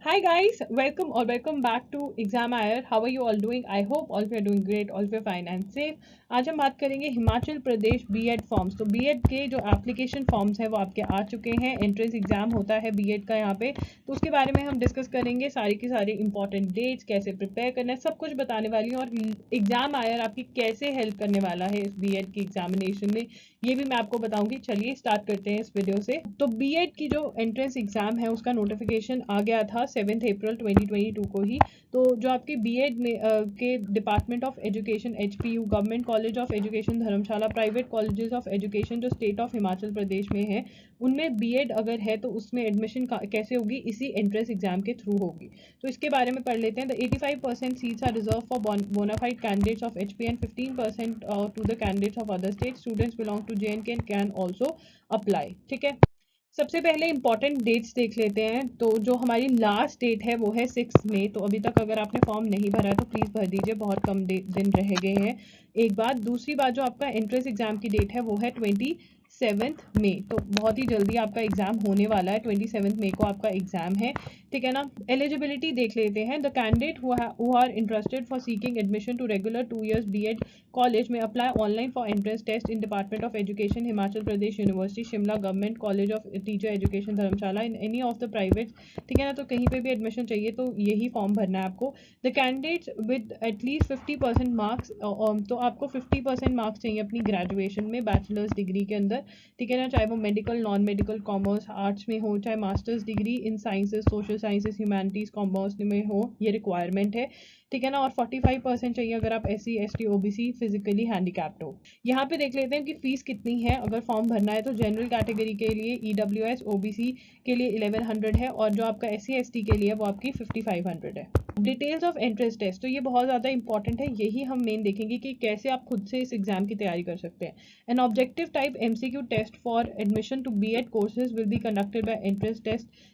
Hi guys, welcome back to Exam IR. How are you all doing? I hope all of you are doing great, all of you are fine and safe. आज हम बात करेंगे Himachal Pradesh BEd forms. तो BEd के जो application forms हैं वो आपके आ चुके हैं। एंट्रेंस एग्जाम होता है बीएड का यहाँ पे, तो उसके बारे में हम डिस्कस करेंगे। सारी की सारी इंपॉर्टेंट डेट्स, कैसे प्रिपेयर करना है, सब कुछ बताने वाली हूँ। और एग्जाम आयर आपकी कैसे हेल्प करने वाला है इस बीएड की एग्जामिनेशन में, ये भी मैं आपको बताऊंगी। चलिए स्टार्ट करते हैं इस वीडियो से। तो बीएड की जो एंट्रेंस एग्जाम है उसका नोटिफिकेशन आ गया था 7 अप्रैल 2022 को ही। तो जो आपके बीएड में के department of education HPU, government college of education Dharamshala, private colleges of education जो स्टेट ऑफ हिमाचल प्रदेश में है, उनमें बीएड अगर है तो उसमें एडमिशन कैसे होगी, इसी एंट्रेंस एग्जाम के थ्रू होगी। तो इसके बारे में पढ़ लेते हैं। The 85% seats are reserve for bonafide candidates of HP and 15% to the candidates of other state. Students belong to J and K and can also apply. ठीक है, सबसे पहले इंपॉर्टेंट डेट्स देख लेते हैं। तो जो हमारी लास्ट डेट है वो है 6 मई। तो अभी तक अगर आपने फॉर्म नहीं भरा है तो प्लीज़ भर दीजिए, बहुत कम दिन रह गए हैं। एक बात, दूसरी बात, जो आपका एंट्रेंस एग्जाम की डेट है वो है 27 मई। तो बहुत ही जल्दी आपका एग्जाम होने वाला है। 27 मई को आपका एग्जाम है, ठीक है ना। एलिजिबिलिटी देख लेते हैं। The candidate who are interested for seeking admission to regular 2 years BEd college में apply online for entrance test in department of education Himachal Pradesh university Shimla, government college of teacher education Dharamshala, in any of the private. ठीक है ना, तो कहीं पे भी admission चाहिए तो यही फॉर्म भरना है आपको। The candidates with at least 50% marks, तो आपको 50% मार्क्स चाहिए अपनी ग्रेजुएशन में, बैचलर्स डिग्री के अंदर। ठीक है ना, चाहे वो medical, non medical, commerce, arts में हो, चाहे masters degree in sciences, social sciences, humanities, commerce में हो, ये रिक्वायरमेंट है। ठीक है ना, और 45% चाहिए अगर आप SC ST OBC physically handicapped हो। यहाँ पे देख लेते हैं कि फीस कितनी है अगर फॉर्म भरना है। तो जनरल कैटेगरी के लिए EWS OBC के लिए 1100 है, और जो आपका SC ST के लिए वो आपकी 5500 है। डिटेल्स ऑफ एंट्रेंस टेस्ट, तो ये बहुत ज़्यादा इंपॉर्टेंट है, यही हम मेन देखेंगे कि कैसे आप खुद से इस एग्जाम की तैयारी कर सकते हैं। An objective type MCQ test for admission to BEd courses will be conducted by entrance test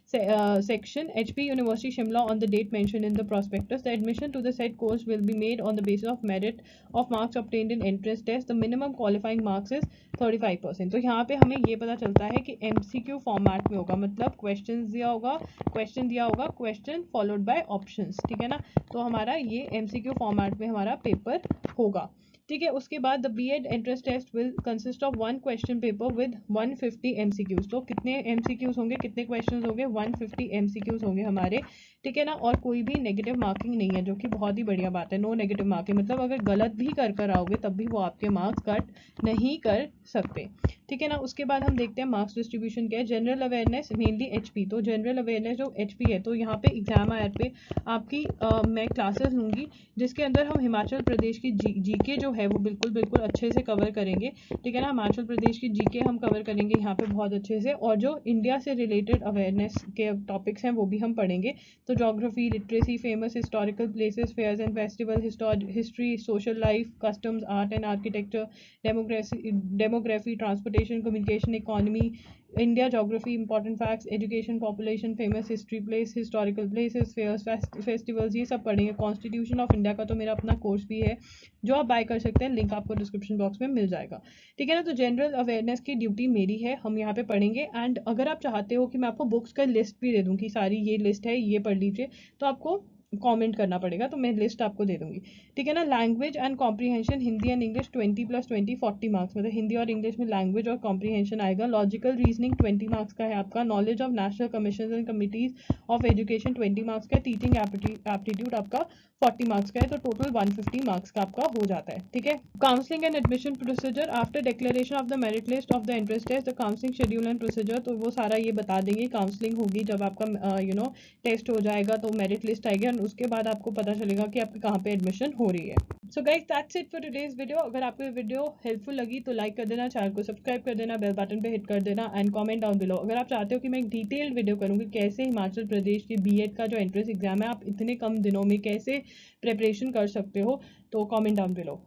section HP University Shimla on the date mentioned in the prospectus. The admission to the said course will be made on the basis of merit of marks obtained in entrance test. The minimum qualifying marks is 35%. तो यहाँ पे हमें ये पता चलता है कि MCQ format में होगा, मतलब क्वेश्चन दिया होगा, क्वेश्चन फॉलोड बाय ऑप्शंस। ठीक है ना, तो हमारा ये MCQ फॉर्मेट में हमारा पेपर होगा। ठीक है, उसके बाद the B Ed entrance test will consist of 1 question paper with 150 MCQs। तो कितने MCQs होंगे, कितने क्वेश्चंस होंगे, 150 MCQs होंगे हमारे। ठीक है ना, और कोई भी नेगेटिव मार्किंग नहीं है, जो कि बहुत ही बढ़िया बात है। नो नेगेटिव मार्किंग, मतलब अगर गलत भी कर आओगे तब भी वो आपके मार्क्स कट नहीं कर सकते। ठीक है ना, उसके बाद हम देखते हैं मार्क्स डिस्ट्रीब्यूशन क्या है। जनरल अवेयरनेस मेनली HP, तो जनरल अवेयरनेस जो HP है, तो यहाँ पे एग्जाम आयर पे आपकी मैं क्लासेस लूँगी जिसके अंदर हम हिमाचल प्रदेश की जीके जो है वो बिल्कुल अच्छे से कवर करेंगे। ठीक है ना, हिमाचल प्रदेश की जीके हम कवर करेंगे यहाँ पे बहुत अच्छे से, और जो इंडिया से रिलेटेड अवेयरनेस के टॉपिक्स हैं वो भी हम पढ़ेंगे। तो geography, literacy, famous historical places, fairs and festival, history, social life, customs, art and architecture, demography, transportation, communication, economy, India geography, important facts, education, population, famous history place, historical places, fairs, festivals, ये सब पढ़ेंगे। Constitution of India का तो मेरा अपना course भी है जो आप बाय कर सकते हैं, लिंक आपको डिस्क्रिप्शन बॉक्स में मिल जाएगा। ठीक है ना, तो जनरल अवेयरनेस की ड्यूटी मेरी है, हम यहाँ पे पढ़ेंगे। एंड अगर आप चाहते हो कि मैं आपको बुक्स का लिस्ट भी दे दूँ कि सारी ये लिस्ट है, ये पढ़ लीजिए, तो आपको कमेंट करना पड़ेगा, तो मैं लिस्ट आपको दे दूंगी। ठीक है ना, language and comprehension Hindi and English 20 + 20 40 marks, मतलब हिंदी और इंग्लिश में लैंग्वेज और कॉम्प्रीहेंशन आएगा। लॉजिकल रीजनिंग 20 मार्क्स का है आपका। Knowledge of national commission and committees of education 20 marks का है। टीचिंग एप्टीट्यूड आपका 40 मार्क्स का है, तो टोटल 150 मार्क्स का आपका हो जाता है। ठीक है, counselling and admission procedure after declaration of the merit list of the entrance test, the counselling schedule and procedure, तो वो सारा ये बता देंगे। काउंसलिंग होगी जब आपका टेस्ट हो जाएगा, तो मेरिट लिस्ट आएगी और उसके बाद आपको पता चलेगा कि आपके कहाँ पे एडमिशन हो रही है। So guys, that's it for today's video. अगर आपको ये वीडियो हेल्पफुल लगी तो लाइक कर देना, चैनल को सब्सक्राइब कर देना, बेल बटन पे हिट कर देना, एंड कमेंट डाउन बिलो। अगर आप चाहते हो कि मैं एक डिटेल्ड वीडियो करूँगी कैसे हिमाचल प्रदेश के बीएड का जो एंट्रेंस एग्जाम है आप इतने कम दिनों में कैसे प्रिपरेशन कर सकते हो, तो कमेंट डाउन बिलो।